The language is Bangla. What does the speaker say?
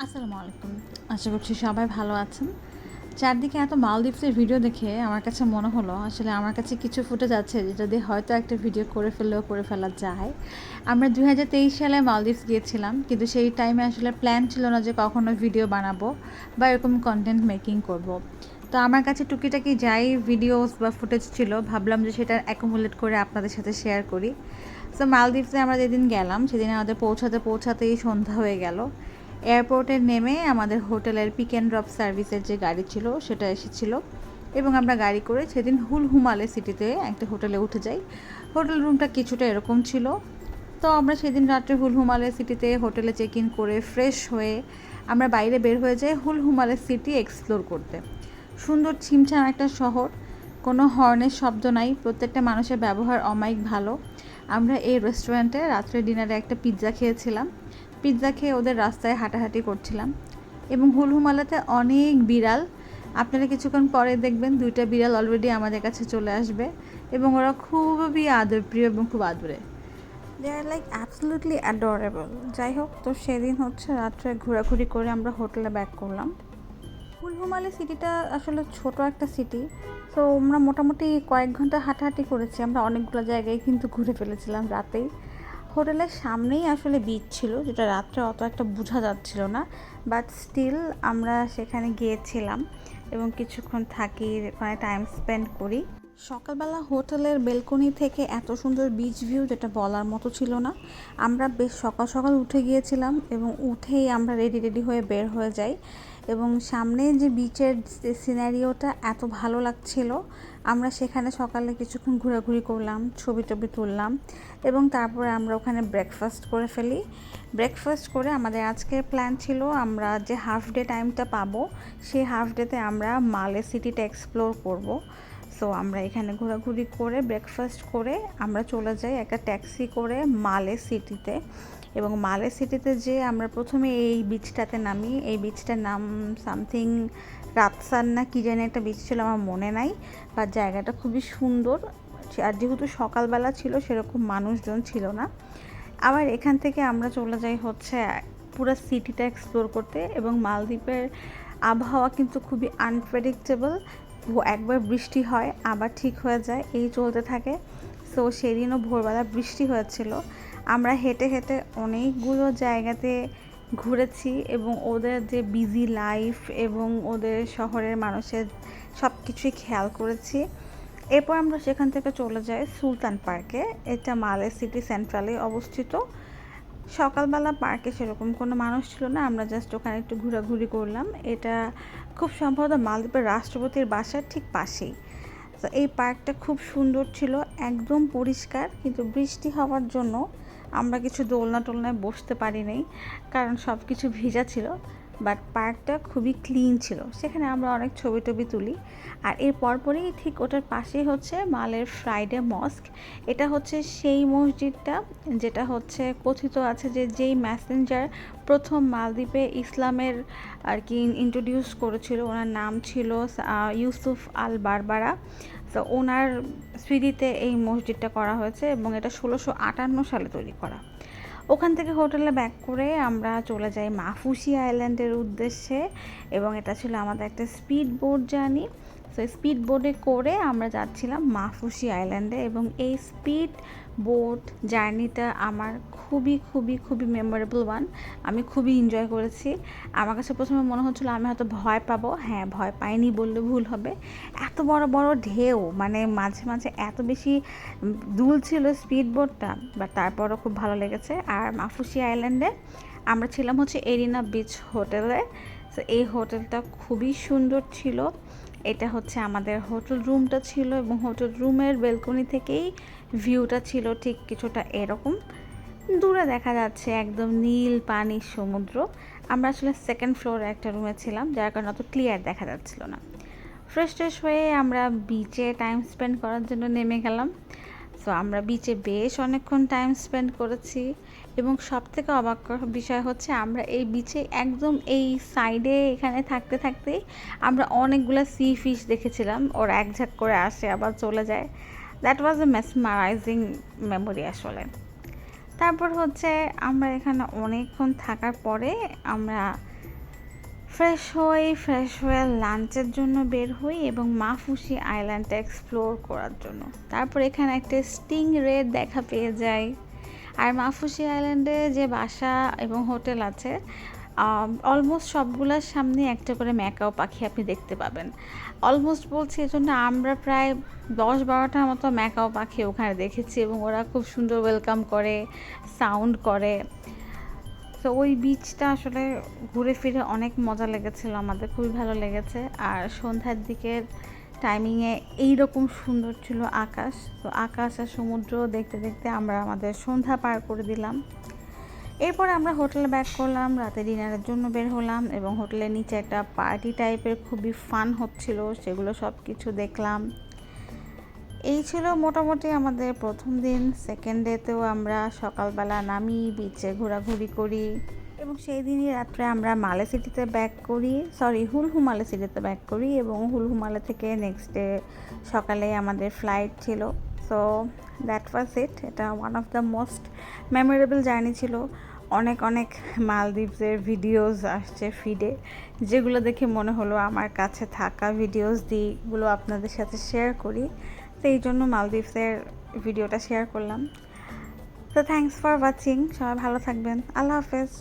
আসসালামু আলাইকুম। আশা করছি সবাই ভালো আছেন। চারদিকে এত মালদ্বীপসের ভিডিও দেখে আমার কাছে মনে হলো আসলে আমার কাছে কিছু ফুটেজ আছে যেটা দিয়ে হয়তো একটা ভিডিও করে ফেলা যায়। আমরা 2023 সালে মালদ্বীপস গিয়েছিলাম, কিন্তু সেই টাইমে আসলে প্ল্যান ছিল না যে কখনো ভিডিও বানাবো বা এরকম কন্টেন্ট মেকিং করব। তো আমার কাছে টুকিটাকি যাই ভিডিওস বা ফুটেজ ছিল, ভাবলাম যে সেটা অ্যাকুমুলেট করে আপনাদের সাথে শেয়ার করি। সো মালদ্বীপসে আমরা যেদিন গেলাম সেদিন আমাদের পৌঁছাতেই সন্ধ্যা হয়ে গেল। এয়ারপোর্টে নেমে আমাদের হোটেলের পিক অ্যান্ড ড্রপ সার্ভিসের যে গাড়ি ছিল সেটা এসেছিল এবং আমরা গাড়ি করে সেদিন হুলহুমালে সিটিতে একটা হোটেলে উঠে যাই। হোটেল রুমটা কিছুটা এরকম ছিল। তো আমরা সেদিন রাত্রে হুলহুমালে সিটিতে হোটেলে চেক ইন করে ফ্রেশ হয়ে আমরা বাইরে বের হয়ে যাই হুলহুমালে সিটি এক্সপ্লোর করতে। সুন্দর ছিমছাম একটা শহর, কোনো হর্নের শব্দ নাই, প্রত্যেকটা মানুষের ব্যবহার অমায়িক ভালো। আমরা এই রেস্টুরেন্টে রাত্রে ডিনারে একটা পিৎজা খেয়েছিলাম। পিৎজা খেয়ে ওদের রাস্তায় হাঁটাহাঁটি করছিলাম এবং হুলহুমালাতে অনেক বিড়াল। আপনারা কিছুক্ষণ পরে দেখবেন 2টা বিড়াল অলরেডি আমাদের কাছে চলে আসবে এবং ওরা খুবই আদরপ্রিয় এবং খুব আদুরে। দে আর লাইক অ্যাবসলিউটলি অ্যাডোরেবল। যাই হোক, তো সেদিন হচ্ছে রাত্রে ঘোরাঘুরি করে আমরা হোটেলে ব্যাক করলাম। হুলহুমালি সিটিটা আসলে ছোট একটা সিটি। তো আমরা মোটামুটি কয়েক ঘন্টা হাঁটাহাঁটি করেছি। আমরা অনেকগুলো জায়গায় কিন্তু ঘুরে ফেলেছিলাম রাতেই। হোটেলের সামনেই আসলে বিচ ছিল, যেটা রাত্রে অত একটা বোঝা যাচ্ছিল না, বাট স্টিল আমরা সেখানে গিয়েছিলাম এবং কিছুক্ষণ থাকি, ওখানে টাইম স্পেন্ড করি। সকালবেলা হোটেলের বেলকনি থেকে এত সুন্দর বিচ ভিউ, যেটা বলার মতো ছিল না। আমরা বেশ সকাল সকাল উঠে গিয়েছিলাম এবং উঠেই আমরা রেডি হয়ে বের হয়ে যাই এবং সামনে যে বিচের যে সিনারিওটা এত ভালো লাগছিল, আমরা সেখানে সকালে কিছুক্ষণ ঘোরাঘুরি করলাম, ছবি টবি তুললাম এবং তারপরে আমরা ওখানে ব্রেকফাস্ট করে ফেলি। ব্রেকফাস্ট করে আমাদের আজকের প্ল্যান ছিল আমরা যে হাফ ডে টাইমটা পাবো সেই হাফ ডেতে আমরা মালে সিটিটা এক্সপ্লোর করব। সো আমরা এখানে ঘোরাঘুরি করে ব্রেকফাস্ট করে আমরা চলে যাই একটা ট্যাক্সি করে মালে সিটিতে এবং মালে সিটিতে যে আমরা প্রথমে এই বিচটাতে নামি। এই বিচটার নাম সামথিং রাতসান না কি জানি একটা বিচ ছিল, আমার মনে নাই, বা জায়গাটা খুবই সুন্দর। আর যেহেতু সকালবেলা ছিল সেরকম মানুষজন ছিল না। আবার এখান থেকে আমরা চলে যাই হচ্ছে পুরো সিটিটা এক্সপ্লোর করতে এবং মালদ্বীপের আবহাওয়া কিন্তু খুবই আনপ্রেডিক্টেবল। একবার বৃষ্টি হয় আবার ঠিক হয়ে যায়, এই চলতে থাকে। সো সেদিনও ভোরবেলা বৃষ্টি হয়েছিল। আমরা হেঁটে হেঁটে অনেকগুলো জায়গাতে ঘুরেছি এবং ওদের যে বিজি লাইফ এবং ওদের শহরের মানুষের সব কিছুই খেয়াল করেছি। এরপর আমরা সেখান থেকে চলে যাই সুলতান পার্কে। এটা মালে সিটি সেন্ট্রালে অবস্থিত। সকালবেলা পার্কে সেরকম কোনো মানুষ ছিল না, আমরা জাস্ট ওখানে একটু ঘোরাঘুরি করলাম। এটা খুব সম্ভবত মালদ্বীপের রাষ্ট্রপতির বাসার ঠিক পাশেই। তো এই পার্কটা খুব সুন্দর ছিল, একদম পরিষ্কার, কিন্তু বৃষ্টি হওয়ার জন্য আমরা কিছু দোলনা টোলনায় বসতে পারি নাই, কারণ সব কিছু ভিজা ছিল। বাট পার্কটা খুবই ক্লিন ছিল, সেখানে আমরা অনেক ছবি টবি তুলি। আর এর পরপরই ঠিক ওটার পাশেই হচ্ছে মালের ফ্রাইডে মস্ক। এটা হচ্ছে সেই মসজিদটা যেটা হচ্ছে কথিত আছে যে যেই ম্যাসেঞ্জার প্রথম মালদ্বীপে ইসলামের আর কি ইন্ট্রোডিউস করেছিল, ওনার নাম ছিল ইউসুফ আল বারবারা। তো ওনার স্মৃতিতে এই মসজিদটা করা হয়েছে এবং এটা 1658 সালে তৈরি করা। ওখান থেকে হোটেলে ব্যাক করে আমরা চলে যাই মাফুসি আইল্যান্ডের উদ্দেশ্যে এবং এটা ছিল আমাদের একটা স্পিড বোট জার্নি। তো স্পিড বোটে করে আমরা যাচ্ছিলাম মাফুসি আইল্যান্ডে এবং এই স্পিড বোট জার্নিটা আমার খুবই মেমোরেবল ওয়ান। আমি খুবই এনজয় করেছি। আমার কাছে প্রথমে মনে হচ্ছিলো আমি হয়তো ভয় পাবো, হ্যাঁ ভয় পাইনি বললে ভুল হবে। এত বড় বড় ঢেউ, মানে মাঝে মাঝে এত বেশি দুল ছিল স্পিড বোটটা, বাট তারপরও খুব ভালো লেগেছে। আর মাফুসি আইল্যান্ডে আমরা ছিলাম হচ্ছে এরিনা বিচ হোটেলে। তো এই হোটেলটা খুবই সুন্দর ছিল। এটা হচ্ছে আমাদের হোটেল রুমটা ছিল এবং হোটেল রুমের বেলকনি থেকেই ভিউটা ছিল ঠিক কিছুটা এরকম। দূরে দেখা যাচ্ছে একদম নীল পানির সমুদ্র। আমরা আসলে সেকেন্ড ফ্লোরে একটা রুমে ছিলাম, যার কারণে অত ক্লিয়ার দেখা যাচ্ছিল না। ফ্রেশ হয়ে আমরা বিচে টাইম স্পেন্ড করার জন্য নেমে গেলাম। সো আমরা বিচে বেশ অনেকক্ষণ টাইম স্পেন্ড করেছি এবং সবথেকে অবাক করার বিষয় হচ্ছে আমরা এই বিচে একদম এই সাইডে এখানে থাকতেই আমরা অনেকগুলো সি ফিশ দেখেছিলাম। ওরা এক ঝাঁক করে আসে আবার চলে যায়। That was A mesmerising memory আসলে। তারপর হচ্ছে আমরা এখানে অনেকক্ষণ থাকার পরে আমরা ফ্রেশ হয়ে লাঞ্চের জন্য বের হই এবং মাফুসি আইল্যান্ডটা এক্সপ্লোর করার জন্য। তারপর এখানে একটা স্টিং রে দেখা পেয়ে যাই। আর মাফুসি আইল্যান্ডে যে বাসা এবং হোটেল আছে অলমোস্ট সবগুলোর সামনে একটা করে ম্যাকাও পাখি আপনি দেখতে পাবেন। অলমোস্ট বলছি এজন্য আমরা প্রায় 10-12টার মতো ম্যাকাও পাখি ওখানে দেখেছি এবং ওরা খুব সুন্দর ওয়েলকাম করে, সাউন্ড করে। তো ওই বিচটা আসলে ঘুরে ফিরে অনেক মজা লেগেছিল আমাদের, খুবই ভালো লেগেছে। আর সন্ধ্যার দিকের টাইমিংয়ে এইরকম সুন্দর ছিল আকাশ। তো আকাশ আর সমুদ্র দেখতে দেখতে আমরা আমাদের সন্ধ্যা পার করে দিলাম। এরপর আমরা হোটেলে ব্যাক করলাম, রাতে ডিনারের জন্য বের হলাম এবং হোটেলের নিচে একটা পার্টি টাইপের খুবই ফান হচ্ছিল, সেগুলো সব কিছু দেখলাম। এই ছিল মোটামুটি আমাদের প্রথম দিন। সেকেন্ড ডেতেও আমরা সকালবেলা নামি, বিচে ঘোরাঘুরি করি এবং সেই দিনই রাত্রে আমরা মালে সিটিতে ব্যাক করি, হুলহু মালে সিটিতে ব্যাক করি এবং হুলহু মালে থেকে নেক্সট ডে সকালে আমাদের ফ্লাইট ছিল। সো দ্যাট ওয়াজ ইট। এটা one of the most memorable journey ছিল। অনেক মালদ্বীপসের ভিডিওস আসছে ফিডে, যেগুলো দেখে মনে হলো আমার কাছে থাকা ভিডিওস দিয়েগুলো আপনাদের সাথে শেয়ার করি। তো এই জন্য মালদ্বীপসের ভিডিওটা শেয়ার করলাম। তো থ্যাংকস ফর ওয়াচিং, সবাই ভালো থাকবেন, আল্লাহ হাফেজ।